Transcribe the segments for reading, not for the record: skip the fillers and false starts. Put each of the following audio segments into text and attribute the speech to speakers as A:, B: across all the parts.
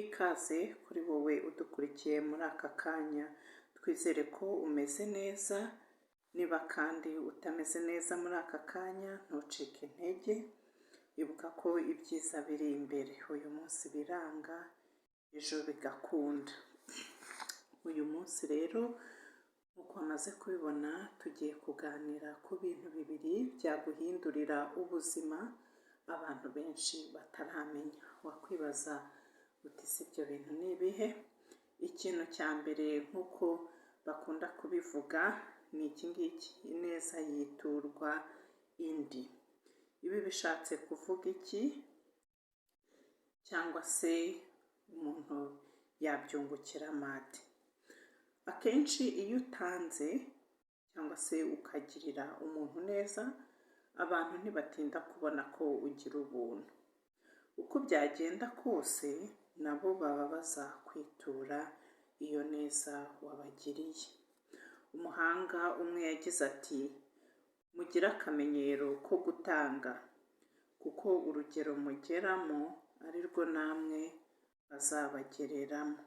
A: Ikaze kuri wowe udukurikiye muri aka kanya, twizere ko umeze neza. Niba kandi utameze neza muri aka kanya ntucike intege, ibuka ko ibyiza biri imbere. Uyu munsi biranga, ejo bigakunda. Uyu munsi rero nk'uko wamaze kubibona, tugiye kuganira ku bintu bibiri byaguhindurira ubuzima abantu benshi bataramenya. Wakwibaza uti si ibyo bintu ni ibihe? Ikintu cya mbere nk'uko bakunda kubivuga ni iki ngiki: ineza yiturwa indi. Ibi bishatse kuvuga iki? Cyangwa se umuntu yabyungukira mate. Akenshi iyo utanze cyangwa se ukagirira umuntu neza, abantu ntibatinda kubona ko ugira ubuntu. Uko byagenda kose nabo baba bazakwitura iyo neza wabagiriye. Umuhanga umwe yagize ati: mugire akamenyero ko gutanga, kuko urugero mugeramo ari rwo namwe bazabagereramo.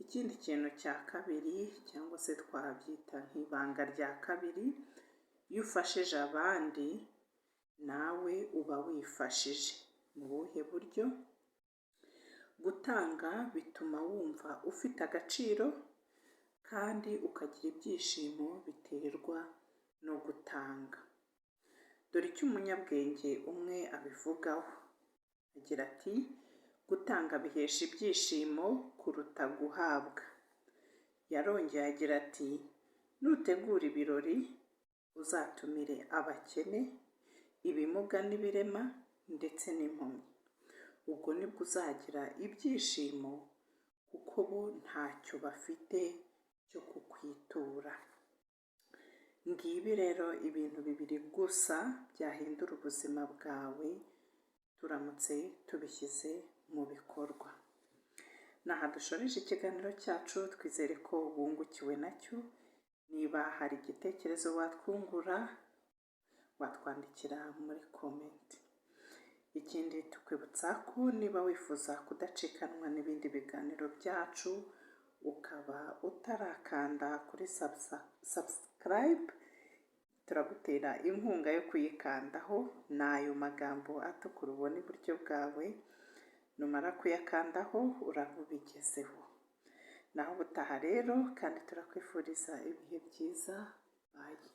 A: Ikindi kintu cya kabiri, cyangwa se twabyita nk'ibanga rya kabiri, iyo ufashije abandi nawe uba wifashije. Mu buhe buryo? Gutanga bituma wumva ufite agaciro, kandi ukagira ibyishimo biterwa no gutanga. Dore icyo umunyabwenge umwe abivugaho, agira ati: gutanga bihesha ibyishimo kuruta guhabwa. Yarongeye agira ati: nutegura ibirori uzatumire abakene, ibimuga n'ibirema ndetse n'impumyi. Ubwo nibwo uzagira ibyishimo, kuko bo ntacyo bafite cyo kukwitura. Ngibi rero ibintu bibiri gusa byahindura ubuzima bwawe, turamutse tubishyize mu bikorwa. Naha dushoreje ikiganiro cyacu, twizere ko wungukiwe nacyo. Niba hari igitekerezo watwungura, watwandikira muri komenti. Ikindi tukwibutsa ko niba wifuza kudacikanwa n'ibindi biganiro byacu, ukaba utarakanda kuri subscribe, turagutera inkunga yo kuyikandaho. Ni ayo magambo atukura ubona iburyo bwawe. Numara kuyakandaho uraba ubigezeho. Naho ubutaha rero, kandi turakwifuriza ibihe byiza. Bye.